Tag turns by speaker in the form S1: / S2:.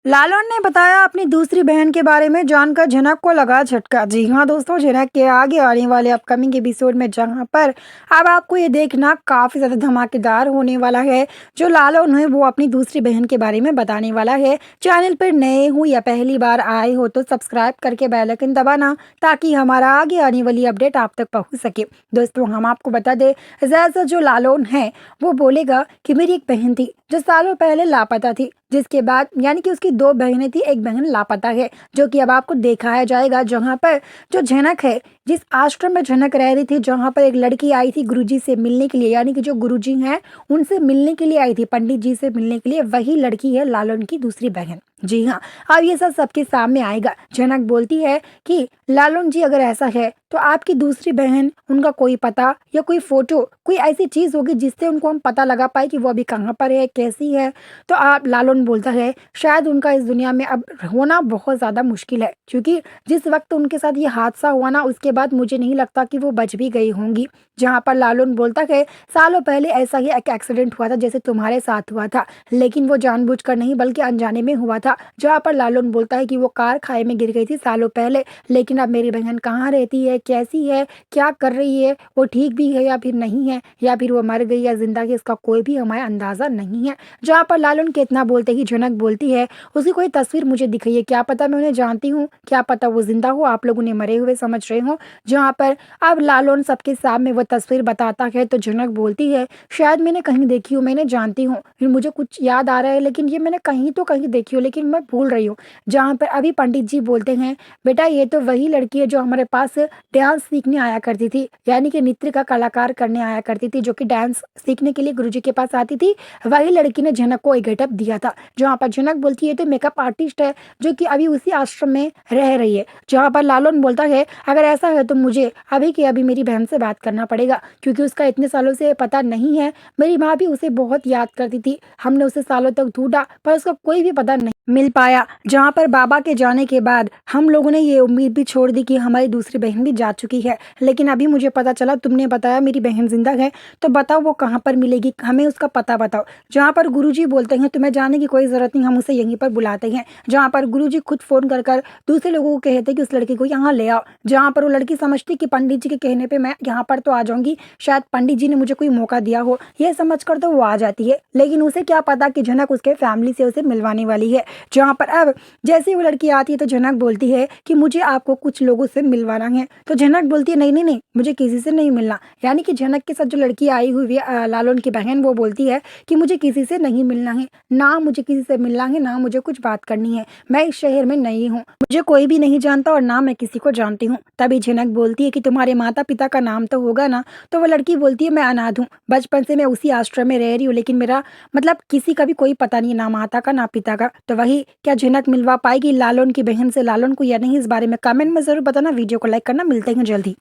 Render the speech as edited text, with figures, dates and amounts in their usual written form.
S1: लालौन ने बताया अपनी दूसरी बहन के बारे में जानकर झनक को लगा झटका। जी हाँ दोस्तों, झनक के आगे आने वाले अपकमिंग एपिसोड में जहां पर अब आपको ये देखना काफ़ी ज़्यादा धमाकेदार होने वाला है। जो लालौन है वो अपनी दूसरी बहन के बारे में बताने वाला है। चैनल पर नए हो या पहली बार आए हो तो सब्सक्राइब करके बेल आइकन दबाना, ताकि हमारा आगे आने वाली अपडेट आप तक पहुँच सके। दोस्तों, हम आपको बता दें, जैसा जो लालौन है वो बोलेगा कि मेरी एक बहन थी जो सालों पहले लापता थी, जिसके बाद यानी कि उसकी 2 बहनें थी, एक बहन लापता है, जो कि अब आपको दिखाया जाएगा। जहाँ पर जो झनक है, जिस आश्रम में झनक रह रही थी, जहाँ पर एक लड़की आई थी गुरुजी से मिलने के लिए, यानी कि जो गुरुजी हैं उनसे मिलने के लिए आई थी, पंडित जी से मिलने के लिए, वही लड़की है लालौन की दूसरी बहन। जी हाँ, अब ये सब सबके सामने आएगा। झनक बोलती है कि लालौन जी, अगर ऐसा है तो आपकी दूसरी बहन, उनका कोई पता या कोई फोटो, कोई ऐसी चीज़ होगी जिससे उनको हम पता लगा पाए कि वो अभी कहाँ पर है, कैसी है। तो आप लालौन बोलता है शायद उनका इस दुनिया में अब होना बहुत ज़्यादा मुश्किल है, क्योंकि जिस वक्त उनके साथ ये हादसा हुआ ना, उसके बाद मुझे नहीं लगता कि वो बच भी गई होंगी। जहाँ पर लालौन बोलता है सालों पहले ऐसा ही एक एक्सीडेंट हुआ था जैसे तुम्हारे साथ हुआ था, लेकिन वो जानबूझकर नहीं बल्कि अनजाने में हुआ था। जहाँ पर लालौन बोलता है कि वो कार खाई में गिर गई थी सालों पहले, लेकिन अब मेरी बहन कहाँ रहती है, कैसी है, क्या कर रही है, वो ठीक भी है या फिर नहीं है, या फिर वो मर गई या जिंदा है, इसका कोई भी हमें अंदाज़ा नहीं है। जहाँ पर लालौन के इतना बोलते ही झनक बोलती है उसकी कोई तस्वीर मुझे दिखाइए, क्या पता मैं उन्हें जानती हूँ, क्या पता वो जिंदा हो, आप लोग उन्हें मरे हुए समझ रहे हो। जहाँ पर अब लालौन सबके सामने वो तस्वीर बताता है तो झनक बोलती है शायद मैंने कहीं देखी हूँ, मैंने जानती हूँ, फिर मुझे कुछ याद आ रहा है, लेकिन ये मैंने कहीं तो कहीं देखी हो, लेकिन मैं भूल रही हूँ। जहाँ पर अभी पंडित जी बोलते हैं बेटा ये तो वही लड़की है जो हमारे पास डांस सीखने आया करती थी, यानी कि नृत्य का कलाकार करने आया करती थी, जो कि डांस सीखने के लिए गुरुजी के पास आती थी। वही लड़की ने झनक को एक गेटअप दिया था। जहाँ पर झनक बोलती है तो मेकअप आर्टिस्ट है जो कि अभी उसी आश्रम में रह रही है। जहाँ पर लालौन बोलता है अगर ऐसा है तो मुझे अभी के अभी मेरी बहन से बात करना पड़ेगा, क्योंकि उसका इतने सालों से पता नहीं है। मेरी माँ भी उसे बहुत याद करती थी, हमने उसे सालों तक ढूंढा पर उसका कोई भी पता नहीं मिल पाया। जहाँ पर बाबा के जाने के बाद हम लोगों ने ये उम्मीद भी छोड़ दी कि हमारी दूसरी बहन भी जा चुकी है, लेकिन अभी मुझे पता चला, तुमने बताया मेरी बहन जिंदा है, तो बताओ वो कहाँ पर मिलेगी, हमें उसका पता बताओ। जहाँ पर गुरुजी बोलते हैं तुम्हें जाने की कोई ज़रूरत नहीं, हम उसे यहीं पर बुलाते हैं। जहाँ पर गुरुजी खुद फ़ोन कर कर दूसरे लोगों को कहते हैं कि उस लड़की को यहाँ ले आओ। जहाँ पर वो लड़की समझती कि पंडित जी के कहने पे मैं यहाँ पर तो आ जाऊँगी, शायद पंडित जी ने मुझे कोई मौका दिया हो, ये समझ कर तो वो आ जाती है। लेकिन उसे क्या पता कि झनक उसके फैमिली से उसे मिलवाने वाली है। जहाँ पर अब जैसे ही वो लड़की आती है तो झनक बोलती है कि मुझे आपको कुछ लोगों से मिलवाना है। तो झनक बोलती है नहीं नहीं नहीं, मुझे किसी से नहीं मिलना। यानी कि झनक के साथ जो लड़की आई हुई है लालौन की बहन, वो बोलती है कि मुझे किसी से नहीं मिलना है, ना मुझे किसी से मिलना है, ना मुझे कुछ बात करनी है, मैं इस शहर में नई हूँ, मुझे कोई भी नहीं जानता और ना मैं किसी को जानती हूँ। तभी झनक बोलती है कि तुम्हारे माता पिता का नाम तो होगा ना। तो वो लड़की बोलती है मैं अनाथ हूँ, बचपन से मैं उसी आश्रम में रह रही हूँ, लेकिन मेरा मतलब किसी का भी कोई पता नहीं, ना माता का ना पिता का। तो वही क्या झनक मिलवा पाएगी लालौन की बहन से लालौन को या नहीं, इस बारे में कमेंट में जरूर बताना। वीडियो को लाइक करना, मिलते हैं जल्दी।